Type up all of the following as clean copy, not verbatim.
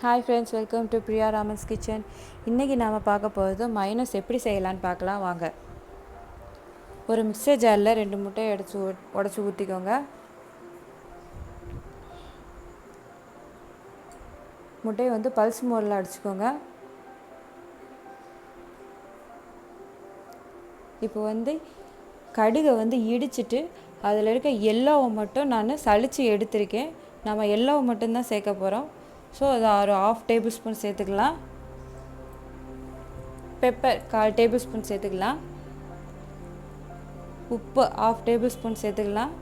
Hi friends, welcome to PriyaRaman's kitchen. இன்றைக்கி நாம் பார்க்க போகிறது மைனஸ் எப்படி செய்யலான்னு பார்க்கலாம் வாங்க. ஒரு மிக்சர் ஜாரில் 2 முட்டையை உடச்சி ஊற்றிக்கோங்க. முட்டையை பல்ஸ் மோடில் அடிச்சுக்கோங்க. இப்போ கடுகை இடிச்சிட்டு அதில் இருக்க எல்லோவை மட்டும் நான் சளிச்சு எடுத்திருக்கேன். நம்ம எல்லோவை மட்டும்தான் சேர்க்க போகிறோம். ஸோ அது ஒரு 1/2 டேபிள் ஸ்பூன் சேர்த்துக்கலாம். பெப்பர் 1/4 டேபிள் ஸ்பூன் சேர்த்துக்கலாம். உப்பு 1/2 டேபிள் ஸ்பூன் சேர்த்துக்கலாம்.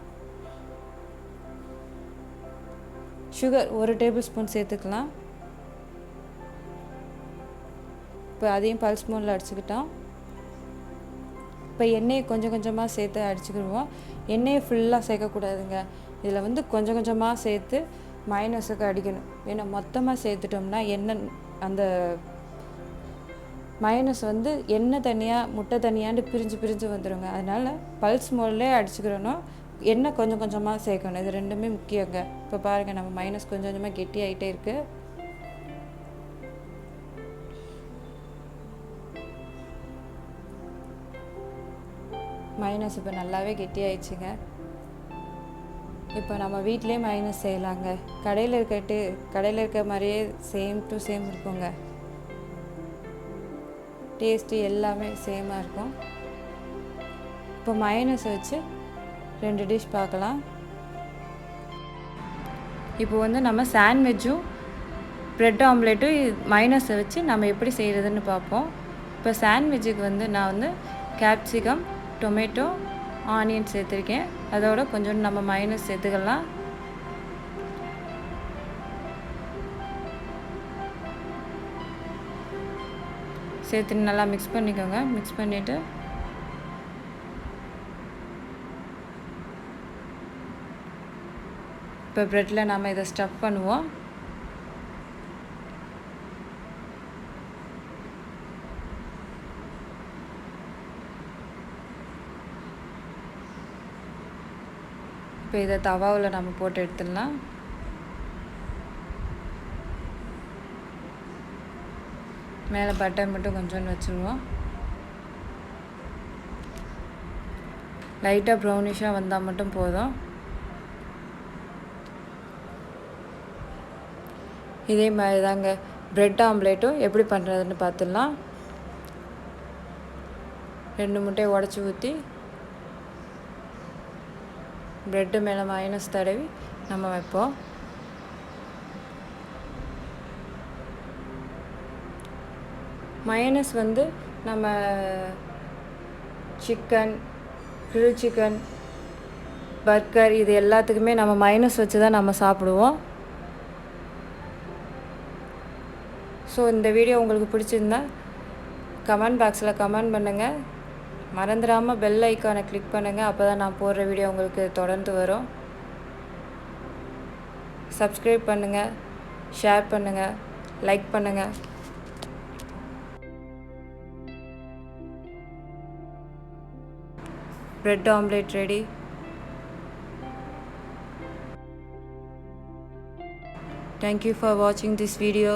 சுகர் 1 டேபிள் ஸ்பூன் சேர்த்துக்கலாம். இப்போ அதையும் பல்ஸ் மோடில் அடிச்சுக்கிட்டோம். இப்போ எண்ணெயை கொஞ்சம் கொஞ்சமாக சேர்த்து அடிச்சுக்கிடுவோம். எண்ணெயை ஃபுல்லாக சேர்க்கக்கூடாதுங்க. இதில் கொஞ்சம் கொஞ்சமாக சேர்த்து மைனஸுக்கு அடிக்கணும். ஏன்னா மொத்தமாக சேர்த்துட்டோம்னா எண்ணெய் அந்த மைனஸ் எண்ணெய் தனியாக முட்டை தனியாண்டு பிரிஞ்சு வந்துடுங்க. அதனால் பல்ஸ் மோட்லேயே அடிச்சுக்கிறணும். எண்ணெய் கொஞ்சம் கொஞ்சமாக சேர்க்கணும். இது ரெண்டுமே முக்கியங்க. இப்போ பாருங்கள், நம்ம மைனஸ் கொஞ்சம் கொஞ்சமாக கெட்டி ஆகிட்டே இருக்குது. மைனஸ் இப்போ நல்லாவே கெட்டி ஆயிடுச்சுங்க. இப்போ நம்ம வீட்டிலே மைனஸ் செய்யலாங்க. கடையில் இருக்க மாதிரியே சேம் டு சேம் இருக்குங்க. டேஸ்ட்டு எல்லாமே சேமாக இருக்கும். இப்போ மைனஸ் வச்சு 2 டிஷ் பார்க்கலாம். இப்போ நம்ம சாண்ட்விட்சும் ப்ரெட் ஆம்லேட்டும் மைனஸை வச்சு நம்ம எப்படி செய்கிறதுன்னு பார்ப்போம். இப்போ சாண்ட்விட்சுக்கு நான் கேப்சிகம், டொமேட்டோ, ஆனியன் சேர்த்துருக்கேன். அதோட கொஞ்சம் நம்ம மைனஸ் சேர்த்துக்கலாம். சேர்த்து நல்லா மிக்ஸ் பண்ணிக்கோங்க. மிக்ஸ் பண்ணிவிட்டு இப்போ ப்ரெட்டில் நம்ம இதை ஸ்டஃப் பண்ணுவோம். இப்போ இதை தவாவில் நம்ம போட்டு எடுத்துடலாம். மேலே பட்டர் மட்டும் கொஞ்சோண்டு வச்சுருவோம். லைட்டாக ப்ரௌனிஷாக வந்தால் மட்டும் போதும். இதே மாதிரி தாங்க ப்ரெட் ஆம்லேட்டும் எப்படி பண்ணுறதுன்னு பார்த்துடலாம். 2 முட்டையை உடச்சி ஊற்றி ப்ரெட்டு மேலே மைனஸ் தடவி நம்ம வைப்போம். மைனஸ் நம்ம சிக்கன், கிரில் சிக்கன், பர்கர் இது எல்லாத்துக்குமே நம்ம மைனஸ் வச்சு தான் நம்ம சாப்பிடுவோம். ஸோ இந்த வீடியோ உங்களுக்கு பிடிச்சிருந்தா கமெண்ட் பாக்ஸில் கமெண்ட் பண்ணுங்கள். மறந்துடாமல் பெல் ஐக்கானை கிளிக் பண்ணுங்கள். அப்போ தான் நான் போடுற வீடியோ உங்களுக்கு தொடர்ந்து வரும். சப்ஸ்கிரைப் பண்ணுங்கள், ஷேர் பண்ணுங்கள், லைக் பண்ணுங்கள். Bread omelette ready. Thank you for watching this video.